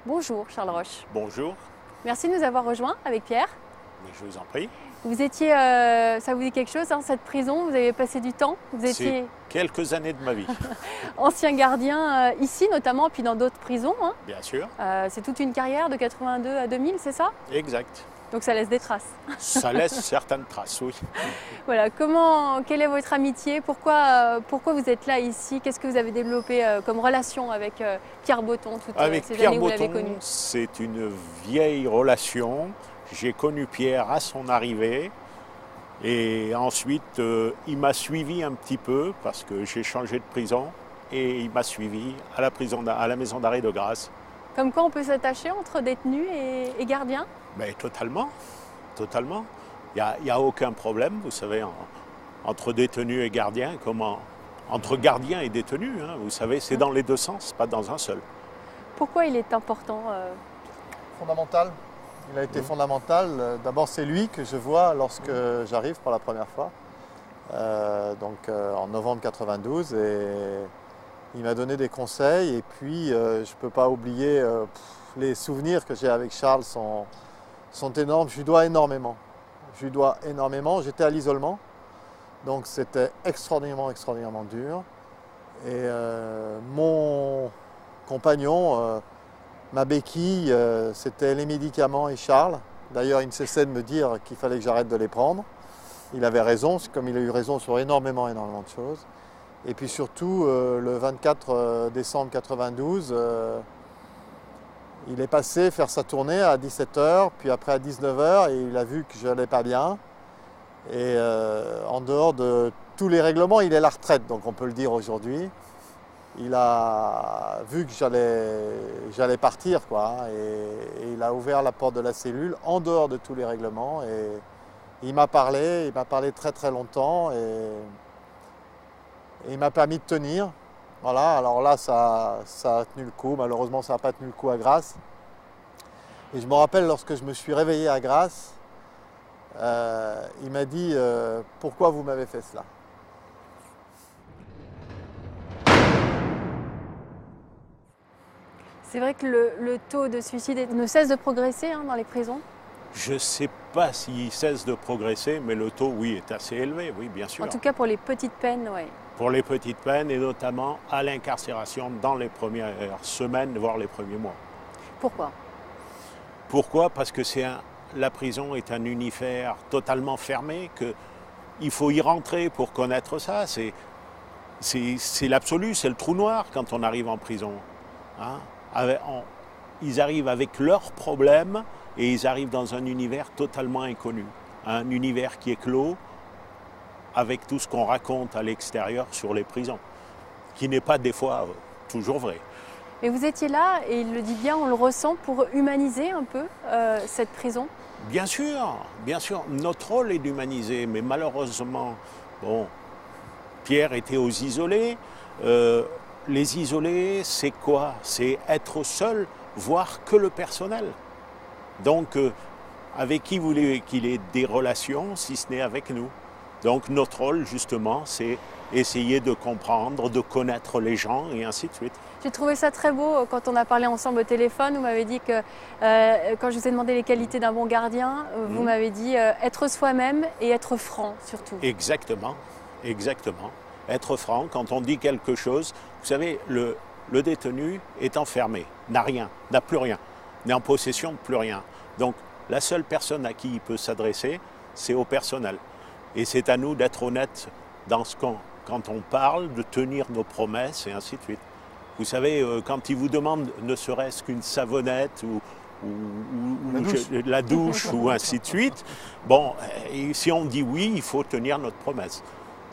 Bonjour Charles Roche. Bonjour, Merci de nous avoir rejoints avec Pierre. mais je vous en prie. Vous étiez, ça vous dit quelque chose, hein, cette prison, vous avez passé du temps, vous étiez C'est quelques années de ma vie, ancien gardien ici notamment, puis dans d'autres prisons, hein. bien sûr. C'est toute une carrière de 82 à 2000, c'est ça? Exact. Donc ça laisse des traces. Ça laisse certaines traces, oui. Voilà, quelle est votre amitié? Pourquoi vous êtes là ici? Qu'est-ce que vous avez développé comme relation avec Pierre Botton toutes Avec ces Pierre années où vous l'avez Botton, connu? c'est une vieille relation. J'ai connu Pierre à son arrivée et ensuite il m'a suivi un petit peu parce que j'ai changé de prison et il m'a suivi à la maison d'arrêt de Grasse. Comme quoi on peut s'attacher entre détenus et gardiens? Mais totalement, totalement. Il n'y a aucun problème, vous savez, entre détenus et gardiens, entre gardiens et détenus. Hein, vous savez, c'est dans les deux sens, pas dans un seul. Pourquoi il est important Fondamental. Il a été fondamental. D'abord, c'est lui que je vois lorsque j'arrive pour la première fois, en novembre 92. Et il m'a donné des conseils. Et puis, je ne peux pas oublier, les souvenirs que j'ai avec Charles sont énormes. Je lui dois énormément. Je lui dois énormément. J'étais à l'isolement. Donc, c'était extraordinairement dur. Et mon compagnon... ma béquille, c'était les médicaments et Charles. D'ailleurs, il ne cessait de me dire qu'il fallait que j'arrête de les prendre. Il avait raison, comme il a eu raison sur énormément de choses. Et puis surtout, le 24 décembre 92, il est passé faire sa tournée à 17h, puis après à 19h, et il a vu que je n'allais pas bien. Et en dehors de tous les règlements, il est à la retraite, donc on peut le dire aujourd'hui. Il a vu que j'allais partir, quoi, et il a ouvert la porte de la cellule en dehors de tous les règlements. Et il m'a parlé très très longtemps, et il m'a permis de tenir. Voilà, alors là, ça a tenu le coup. Malheureusement, ça n'a pas tenu le coup à Grasse. Et je me rappelle, lorsque je me suis réveillé à Grasse, il m'a dit « Pourquoi vous m'avez fait cela ?» C'est vrai que le taux de suicide ne cesse de progresser dans les prisons. Je ne sais pas s'il cesse de progresser, mais le taux, oui, est assez élevé, oui, bien sûr. En tout cas pour les petites peines, oui. Pour les petites peines et notamment à l'incarcération dans les premières semaines, voire les premiers mois. Pourquoi? Pourquoi? Parce que la prison est un univers totalement fermé, qu'il faut y rentrer pour connaître ça. C'est l'absolu, c'est le trou noir quand on arrive en prison. Hein? Ils arrivent avec leurs problèmes et ils arrivent dans un univers totalement inconnu. Un univers qui est clos avec tout ce qu'on raconte à l'extérieur sur les prisons, qui n'est pas des fois toujours vrai. Mais vous étiez là, et il le dit bien, on le ressent, pour humaniser un peu cette prison. Bien sûr, notre rôle est d'humaniser, mais malheureusement, Pierre était aux isolés. Les isolés, c'est quoi? C'est être seul, voir que le personnel. Donc, avec qui voulez qu'il ait des relations, si ce n'est avec nous? Donc, notre rôle, justement, c'est essayer de comprendre, de connaître les gens, et ainsi de suite. J'ai trouvé ça très beau quand on a parlé ensemble au téléphone. Vous m'avez dit que, quand je vous ai demandé les qualités d'un bon gardien, vous m'avez dit être soi-même et être franc, surtout. Exactement. Être franc, quand on dit quelque chose, vous savez, le détenu est enfermé, n'a rien, n'a plus rien, n'est en possession de plus rien. Donc la seule personne à qui il peut s'adresser, c'est au personnel. Et c'est à nous d'être honnêtes quand on parle, de tenir nos promesses et ainsi de suite. Vous savez, quand il vous demande ne serait-ce qu'une savonnette ou la douche ou ainsi de suite, si on dit oui, il faut tenir notre promesse.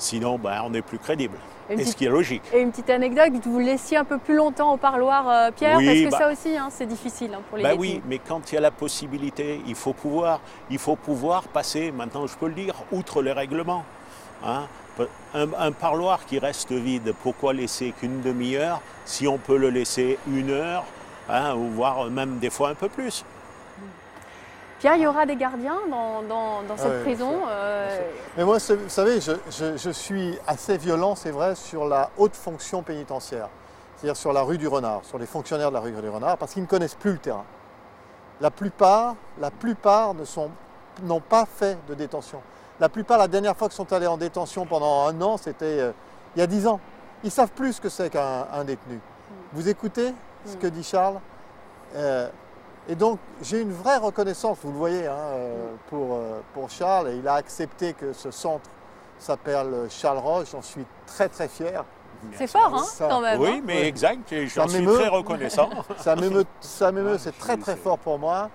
Sinon, on n'est plus crédible. Et ce qui est logique. Et une petite anecdote, vous laissiez un peu plus longtemps au parloir, Pierre, oui, parce que ça aussi, c'est difficile pour les détenus. Oui, mais quand il y a la possibilité, il faut pouvoir passer, maintenant je peux le dire, outre les règlements. Hein. Un parloir qui reste vide, pourquoi laisser qu'une demi-heure si on peut le laisser 1 heure, ou voire même des fois un peu plus? Pierre, il y aura des gardiens dans cette prison. Mais moi, vous savez, je suis assez violent, c'est vrai, sur la haute fonction pénitentiaire. c'est-à-dire sur la rue du Renard, sur les fonctionnaires de la rue du Renard, parce qu'ils ne connaissent plus le terrain. La plupart n'ont pas fait de détention. La plupart, la dernière fois qu'ils sont allés en détention pendant 1 an, c'était il y a 10 ans. Ils ne savent plus ce que c'est qu'un détenu. Vous écoutez ce que dit Charles? Et donc, j'ai une vraie reconnaissance, vous le voyez, hein, pour Charles. Et il a accepté que ce centre s'appelle Charles Roche. J'en suis très, très fier. C'est fort, hein, quand même. Oui, hein. mais exact, et j'en suis très reconnaissant. Ça m'émeut, c'est très, très fort pour moi.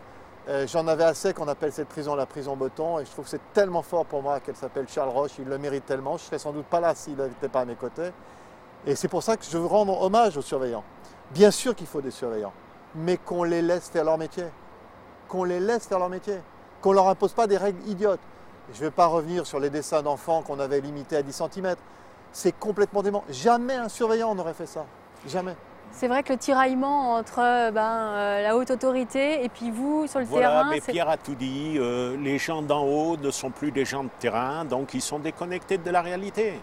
J'en avais assez qu'on appelle cette prison la prison Botton. Et je trouve que c'est tellement fort pour moi qu'elle s'appelle Charles Roche. Il le mérite tellement. Je ne serais sans doute pas là s'il n'était pas à mes côtés. Et c'est pour ça que je veux rendre hommage aux surveillants. Bien sûr qu'il faut des surveillants, mais qu'on les laisse faire leur métier. Qu'on les laisse faire leur métier. Qu'on ne leur impose pas des règles idiotes. Je ne vais pas revenir sur les dessins d'enfants qu'on avait limités à 10 cm. C'est complètement dément. Jamais un surveillant n'aurait fait ça. Jamais. C'est vrai que le tiraillement entre la haute autorité et puis vous sur le Voilà, terrain. mais Pierre a tout dit. Les gens d'en haut ne sont plus des gens de terrain, donc ils sont déconnectés de la réalité.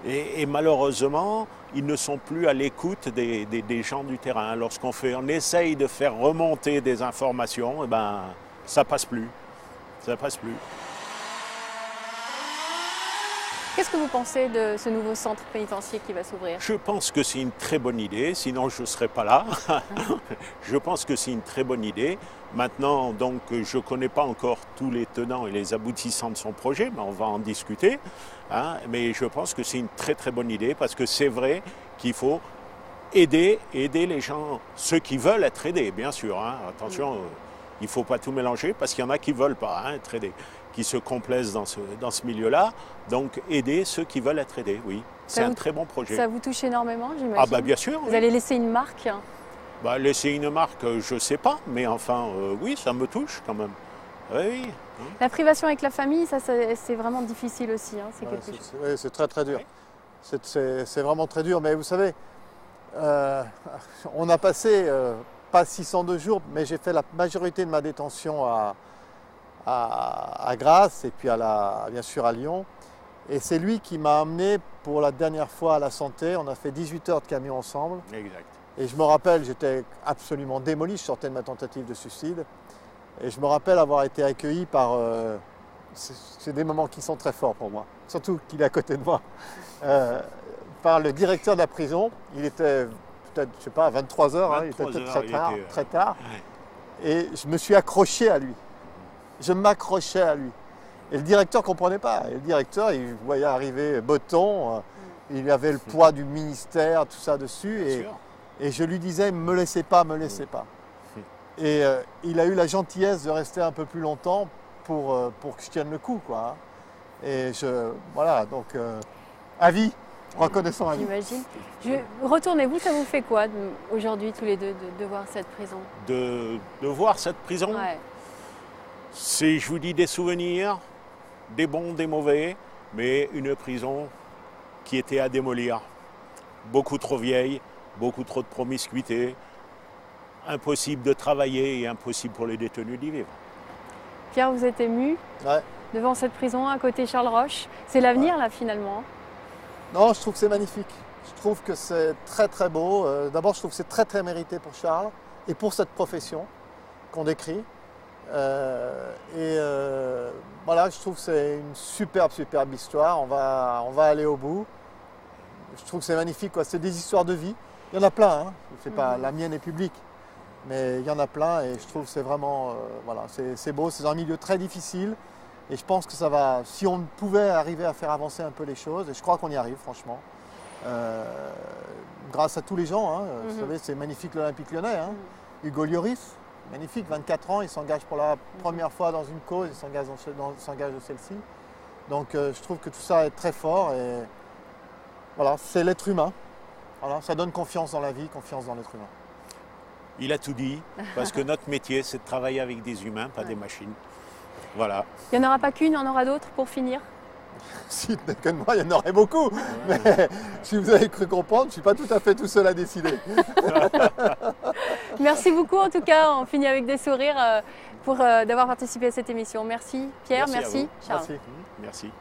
Et malheureusement, ils ne sont plus à l'écoute des gens du terrain. On essaye de faire remonter des informations, ça passe plus. Ça passe plus. Qu'est-ce que vous pensez de ce nouveau centre pénitentiaire qui va s'ouvrir? Je pense que c'est une très bonne idée, sinon je ne serais pas là. Je pense que c'est une très bonne idée. Maintenant, donc, je ne connais pas encore tous les tenants et les aboutissants de son projet, mais on va en discuter. Hein. Mais je pense que c'est une très très bonne idée parce que c'est vrai qu'il faut aider les gens, ceux qui veulent être aidés, bien sûr. Hein. Attention, il ne faut pas tout mélanger parce qu'il y en a qui ne veulent pas être aidés, qui se complaisent dans ce milieu-là. Donc, aider ceux qui veulent être aidés, oui. C'est un très bon projet. Ça vous touche énormément, j'imagine? Ah bah bien sûr. Vous allez laisser une marque? Laisser une marque, je ne sais pas, mais enfin, oui, ça me touche quand même. Oui. La privation avec la famille, ça c'est vraiment difficile aussi. Hein. C'est quelque chose. Oui, c'est très très dur. C'est vraiment très dur. Mais vous savez, on a passé pas 602 jours, mais j'ai fait la majorité de ma détention à Grasse et puis bien sûr à Lyon. Et c'est lui qui m'a amené pour la dernière fois à la santé. On a fait 18 heures de camion ensemble. Exact. Et je me rappelle, j'étais absolument démoli, je sortais de ma tentative de suicide. Et je me rappelle avoir été accueilli par... c'est des moments qui sont très forts pour moi, surtout qu'il est à côté de moi. Par le directeur de la prison. Il était peut-être, je sais pas, à 23 heures, hein, il était peut-être très tard. Ouais. Et je me suis accroché à lui. Je m'accrochais à lui. Et le directeur ne comprenait pas. Et le directeur, il voyait arriver Botton, il avait le poids du ministère, tout ça dessus. Et je lui disais, me laissez pas, me laissez pas. Et il a eu la gentillesse de rester un peu plus longtemps pour que je tienne le coup, quoi. Et voilà, donc, à vie, reconnaissant à vie. J'imagine. Retournez-vous, ça vous fait quoi aujourd'hui, tous les deux, de voir cette prison? De voir cette prison, ouais. C'est, je vous dis, des souvenirs, des bons, des mauvais, mais une prison qui était à démolir. Beaucoup trop vieille, beaucoup trop de promiscuité, impossible de travailler et impossible pour les détenus d'y vivre. Pierre, vous êtes ému devant cette prison à côté Charles Roche. C'est l'avenir là finalement? Non, je trouve que c'est magnifique. Je trouve que c'est très très beau. D'abord, je trouve que c'est très très mérité pour Charles et pour cette profession qu'on décrit. Voilà, je trouve que c'est une superbe histoire. On va aller au bout. Je trouve que c'est magnifique, quoi. C'est des histoires de vie. Il y en a plein, hein. C'est pas, la mienne est publique, mais il y en a plein et je trouve que c'est vraiment, voilà, c'est beau. C'est un milieu très difficile et je pense que ça va, si on pouvait arriver à faire avancer un peu les choses, et je crois qu'on y arrive, franchement, grâce à tous les gens, hein. Vous savez, c'est magnifique l'Olympique Lyonnais, hein. Hugo Lloris, magnifique, 24 ans, il s'engage pour la première fois dans une cause, il s'engage de celle-ci. Donc je trouve que tout ça est très fort et voilà, c'est l'être humain. Voilà, ça donne confiance dans la vie, confiance dans l'être humain. Il a tout dit, parce que notre métier, c'est de travailler avec des humains, pas des machines. Voilà. Il n'y en aura pas qu'une, il y en aura d'autres pour finir? Si n'est que moi, il y en aurait beaucoup. Mais si vous avez cru comprendre, je ne suis pas tout à fait tout seul à décider. Merci beaucoup en tout cas, on finit avec des sourires d'avoir participé à cette émission. Merci Pierre, merci Charles. Merci.